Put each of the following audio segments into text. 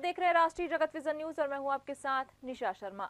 देख रहे हैं राष्ट्रीय जगत विजन न्यूज और मैं हूं आपके साथ निशा शर्मा।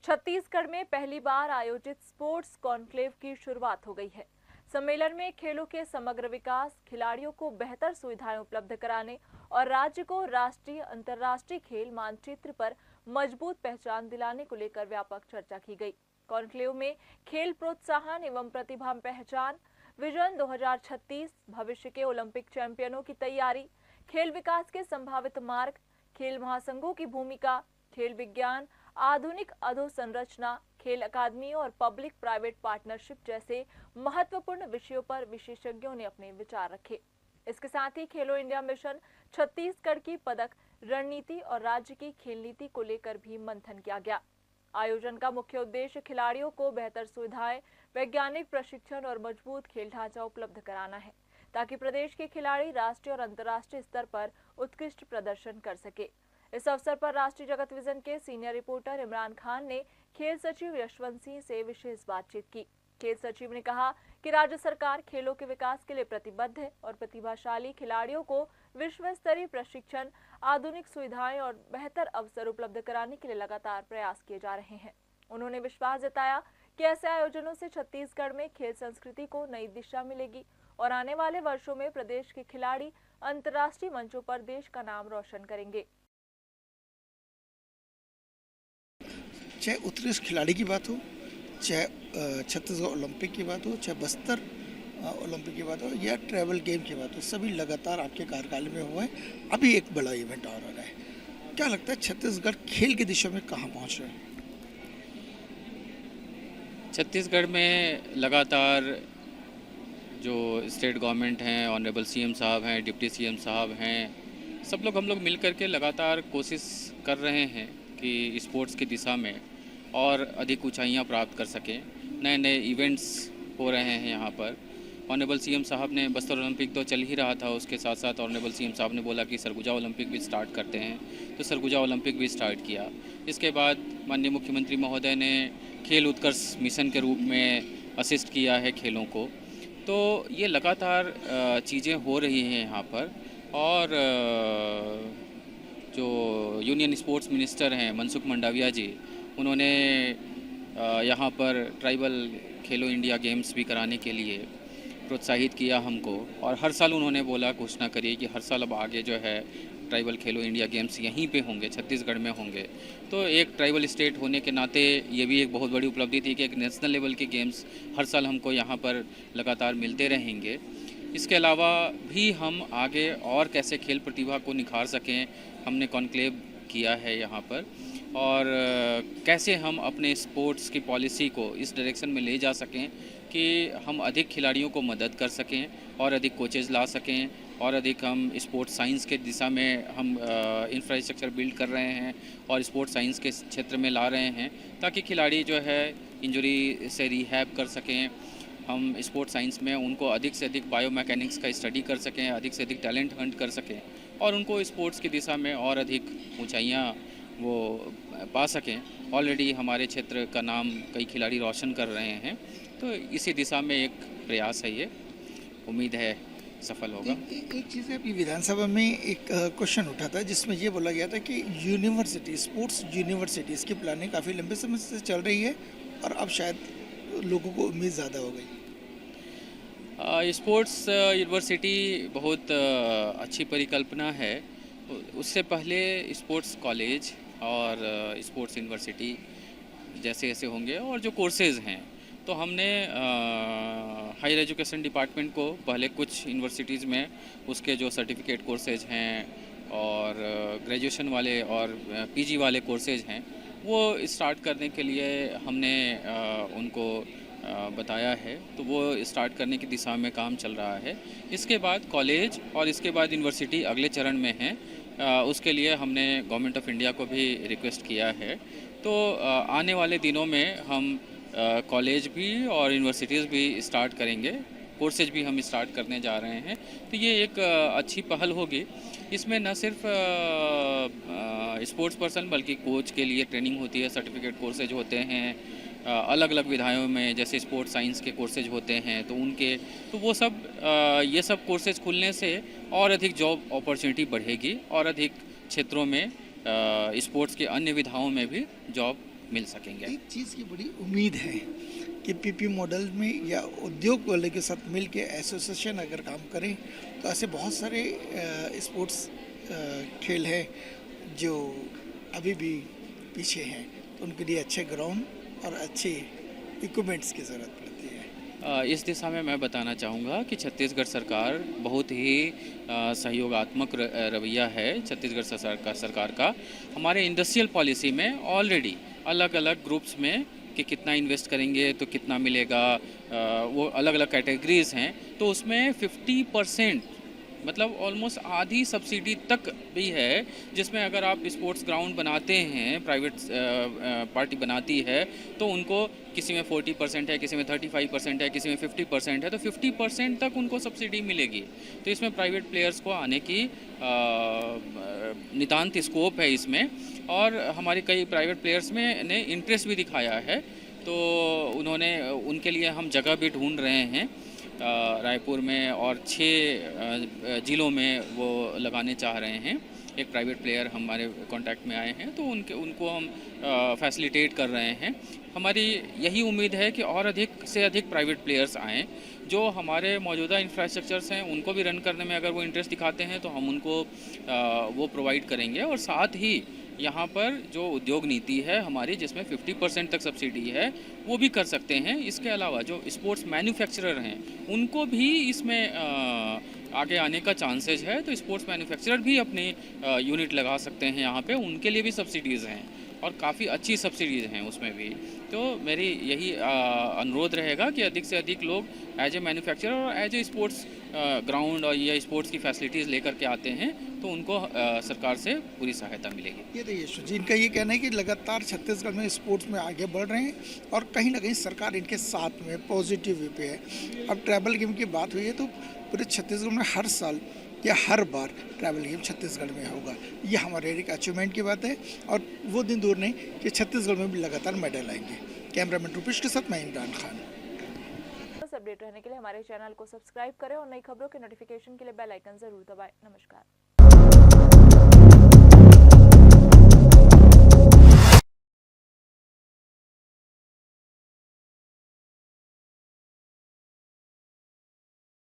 छत्तीसगढ़ में पहली बार आयोजित स्पोर्ट्स कॉन्क्लेव की शुरुआत हो गई है। सम्मेलन में खेलों के समग्र विकास, खिलाड़ियों को बेहतर सुविधाएं उपलब्ध कराने और राज्य को राष्ट्रीय अंतर्राष्ट्रीय खेल मानचित्र पर मजबूत पहचान दिलाने को लेकर व्यापक चर्चा की गई। कॉन्क्लेव में खेल प्रोत्साहन एवं प्रतिभा पहचान, विजन 2036, भविष्य के ओलंपिक चैंपियनों की तैयारी, खेल विकास के संभावित मार्ग, खेल महासंघों की भूमिका, खेल विज्ञान, आधुनिक अधोसंरचना, खेल अकादमी और पब्लिक प्राइवेट पार्टनरशिप जैसे महत्वपूर्ण विषयों पर विशेषज्ञों ने अपने विचार रखे। इसके साथ ही खेलो इंडिया मिशन छत्तीसगढ़ की पदक रणनीति और राज्य की खेल नीति को लेकर भी मंथन किया गया। आयोजन का मुख्य उद्देश्य खिलाड़ियों को बेहतर सुविधाएं, वैज्ञानिक प्रशिक्षण और मजबूत खेल ढांचा उपलब्ध कराना है, ताकि प्रदेश के खिलाड़ी राष्ट्रीय और अंतर्राष्ट्रीय स्तर पर उत्कृष्ट प्रदर्शन कर सके। इस अवसर पर राष्ट्रीय जगत विजन के सीनियर रिपोर्टर इमरान खान ने खेल सचिव यशवंत सिंह से विशेष बातचीत की। खेल सचिव ने कहा कि राज्य सरकार खेलों के विकास के लिए प्रतिबद्ध है और प्रतिभाशाली खिलाड़ियों को विश्व स्तरीय प्रशिक्षण, आधुनिक सुविधाएं और बेहतर अवसर उपलब्ध कराने के लिए लगातार प्रयास किए जा रहे हैं। उन्होंने विश्वास जताया कि ऐसे आयोजनों से छत्तीसगढ़ में खेल संस्कृति को नई दिशा मिलेगी और आने वाले वर्षों में प्रदेश के खिलाड़ी अंतर्राष्ट्रीय मंचों पर देश का नाम रोशन करेंगे। चाहे उत्कृष्ट खिलाड़ी की बात हो, चाहे छत्तीसगढ़ ओलंपिक की बात हो, चाहे बस्तर ओलंपिक की बात हो या ट्रैवल गेम की बात हो, सभी लगातार आपके कार्यकाल में हुआ है। अभी एक बड़ा इवेंट और हो रहा है। क्या लगता है छत्तीसगढ़ खेल की दिशा में कहाँ पहुँच रहा है? छत्तीसगढ़ में लगातार जो स्टेट गवर्नमेंट हैं, ऑनरेबल सीएम साहब हैं, डिप्टी सीएम साहब हैं, सब लोग हम लोग मिल कर के लगातार कोशिश कर रहे हैं कि स्पोर्ट्स की दिशा में और अधिक ऊंचाइयां प्राप्त कर सकें। नए नए इवेंट्स हो रहे हैं यहाँ पर। ऑनरेबल सीएम साहब ने बस्तर ओलंपिक तो चल ही रहा था, उसके साथ साथ ऑनरेबल सीएम साहब ने बोला कि सरगुजा ओलंपिक भी स्टार्ट करते हैं, तो सरगुजा ओलंपिक भी स्टार्ट किया। इसके बाद माननीय मुख्यमंत्री महोदय ने खेल उत्कर्ष मिशन के रूप में असिस्ट किया है खेलों को। तो ये लगातार चीज़ें हो रही हैं यहाँ पर। और जो यूनियन स्पोर्ट्स मिनिस्टर हैं मनसुख मंडाविया जी, उन्होंने यहाँ पर ट्राइबल खेलो इंडिया गेम्स भी कराने के लिए प्रोत्साहित किया हमको। और हर साल उन्होंने बोला, घोषणा करी कि हर साल अब आगे जो है ट्राइबल खेलो इंडिया गेम्स यहीं पे होंगे, छत्तीसगढ़ में होंगे। तो एक ट्राइबल स्टेट होने के नाते ये भी एक बहुत बड़ी उपलब्धि थी कि एक नेशनल लेवल के गेम्स हर साल हमको यहाँ पर लगातार मिलते रहेंगे। इसके अलावा भी हम आगे और कैसे खेल प्रतिभा को निखार सकें, हमने कॉन्क्लेव किया है यहाँ पर। और कैसे हम अपने स्पोर्ट्स की पॉलिसी को इस डायरेक्शन में ले जा सकें कि हम अधिक खिलाड़ियों को मदद कर सकें और अधिक कोचेज़ ला सकें और अधिक हम स्पोर्ट्स साइंस के दिशा में हम इंफ्रास्ट्रक्चर बिल्ड कर रहे हैं और स्पोर्ट्स साइंस के क्षेत्र में ला रहे हैं, ताकि खिलाड़ी जो है इंजरी से रिहैब कर सकें। हम स्पोर्ट्स साइंस में उनको अधिक से अधिक बायोमैकेनिक्स का स्टडी कर सकें, अधिक से अधिक टैलेंट हंट कर सकें और उनको स्पोर्ट्स की दिशा में और अधिक ऊंचाइयां वो पा सकें। ऑलरेडी हमारे क्षेत्र का नाम कई खिलाड़ी रोशन कर रहे हैं, तो इसी दिशा में एक प्रयास है, ये उम्मीद है सफल होगा। एक चीज़ है, अभी विधानसभा में एक क्वेश्चन उठा था जिसमें ये बोला गया था कि यूनिवर्सिटी, स्पोर्ट्स यूनिवर्सिटी, इसकी प्लानिंग काफ़ी लंबे समय से चल रही है और अब शायद लोगों को उम्मीद ज़्यादा हो गई। स्पोर्ट्स यूनिवर्सिटी बहुत अच्छी परिकल्पना है। उससे पहले स्पोर्ट्स कॉलेज और स्पोर्ट्स यूनिवर्सिटी जैसे जैसे होंगे और जो कोर्सेज़ हैं, तो हमने हायर एजुकेशन डिपार्टमेंट को पहले कुछ यूनिवर्सिटीज़ में उसके जो सर्टिफिकेट कोर्सेज हैं और ग्रेजुएशन वाले और पीजी वाले कोर्सेज हैं, वो स्टार्ट करने के लिए हमने उनको बताया है। तो वो स्टार्ट करने की दिशा में काम चल रहा है। इसके बाद कॉलेज और इसके बाद यूनिवर्सिटी अगले चरण में है। उसके लिए हमने गवर्नमेंट ऑफ इंडिया को भी रिक्वेस्ट किया है। तो आने वाले दिनों में हम कॉलेज भी और यूनिवर्सिटीज़ भी स्टार्ट करेंगे, कोर्सेज भी हम स्टार्ट करने जा रहे हैं। तो ये एक अच्छी पहल होगी। इसमें न सिर्फ स्पोर्ट्स पर्सन बल्कि कोच के लिए ट्रेनिंग होती है, सर्टिफिकेट कोर्सेज होते हैं, अलग अलग विधाओं में जैसे स्पोर्ट्स साइंस के कोर्सेज होते हैं, तो उनके तो वो सब ये सब कोर्सेज खुलने से और अधिक जॉब अपॉर्चुनिटी बढ़ेगी और अधिक क्षेत्रों में स्पोर्ट्स के अन्य विधाओं में भी जॉब मिल सकेंगे। एक चीज़ की बड़ी उम्मीद है कि पीपी मॉडल में या उद्योग वाले के साथ मिल के एसोसिएशन अगर काम करें तो ऐसे बहुत सारे स्पोर्ट्स खेल हैं जो अभी भी पीछे हैं, तो उनके लिए अच्छे ग्राउंड और अच्छे इक्विपमेंट्स की ज़रूरत पड़ती है। इस दिशा में मैं बताना चाहूँगा कि छत्तीसगढ़ सरकार बहुत ही सहयोगात्मक रवैया है छत्तीसगढ़ सरकार का। हमारे इंडस्ट्रियल पॉलिसी में ऑलरेडी अलग अलग ग्रुप्स में कि कितना इन्वेस्ट करेंगे तो कितना मिलेगा, वो अलग अलग कैटेगरीज हैं, तो उसमें 50% मतलब ऑलमोस्ट आधी सब्सिडी तक भी है, जिसमें अगर आप स्पोर्ट्स ग्राउंड बनाते हैं, प्राइवेट पार्टी बनाती है, तो उनको किसी में 40% है, किसी में 35% है, किसी में 50% है, तो 50% तक उनको सब्सिडी मिलेगी। तो इसमें प्राइवेट प्लेयर्स को आने की नितांत स्कोप है इसमें, और हमारे कई प्राइवेट प्लेयर्स में ने इंटरेस्ट भी दिखाया है, तो उनके लिए हम जगह भी ढूंढ रहे हैं रायपुर में, और 6 ज़िलों में वो लगाने चाह रहे हैं। एक प्राइवेट प्लेयर हमारे कांटेक्ट में आए हैं, तो उनको हम फैसिलिटेट कर रहे हैं। हमारी यही उम्मीद है कि और अधिक से अधिक प्राइवेट प्लेयर्स आएँ, जो हमारे मौजूदा इंफ्रास्ट्रक्चर्स हैं उनको भी रन करने में अगर वो इंटरेस्ट दिखाते हैं तो हम उनको वो प्रोवाइड करेंगे। और साथ ही यहाँ पर जो उद्योग नीति है हमारी, जिसमें 50% तक सब्सिडी है, वो भी कर सकते हैं। इसके अलावा जो स्पोर्ट्स मैन्युफैक्चरर हैं उनको भी इसमें आगे आने का चांसेज है, तो स्पोर्ट्स मैन्युफैक्चरर भी अपनी यूनिट लगा सकते हैं यहाँ पे, उनके लिए भी सब्सिडीज़ हैं और काफ़ी अच्छी सब्सिडीज़ हैं उसमें भी। तो मेरी यही अनुरोध रहेगा कि अधिक से अधिक लोग एज ए मैन्युफैक्चरर और एज ए स्पोर्ट्स ग्राउंड और या स्पोर्ट्स की फैसिलिटीज़ लेकर के आते हैं, तो उनको सरकार से पूरी सहायता मिलेगी। ये तो यशु जी, इनका ये कहना है कि लगातार छत्तीसगढ़ में स्पोर्ट्स में आगे बढ़ रहे हैं और कहीं ना कहीं सरकार इनके साथ में पॉजिटिव वे पे है। अब ट्रैवल गेम की बात हुई है तो पूरे छत्तीसगढ़ में हर साल या हर बार ट्रैवल गेम छत्तीसगढ़ में होगा। ये हमारे एक अचीवमेंट की बात है और वो दिन दूर नहीं कि छत्तीसगढ़ में भी लगातार मेडल आएंगे। कैमरामैन रूपेश के साथ मैं इमरान खान। अपडेट रहने के लिए हमारे चैनल को सब्सक्राइब करें और नई खबरों के नोटिफिकेशन के लिए बेल आइकन जरूर दबाएं। नमस्कार।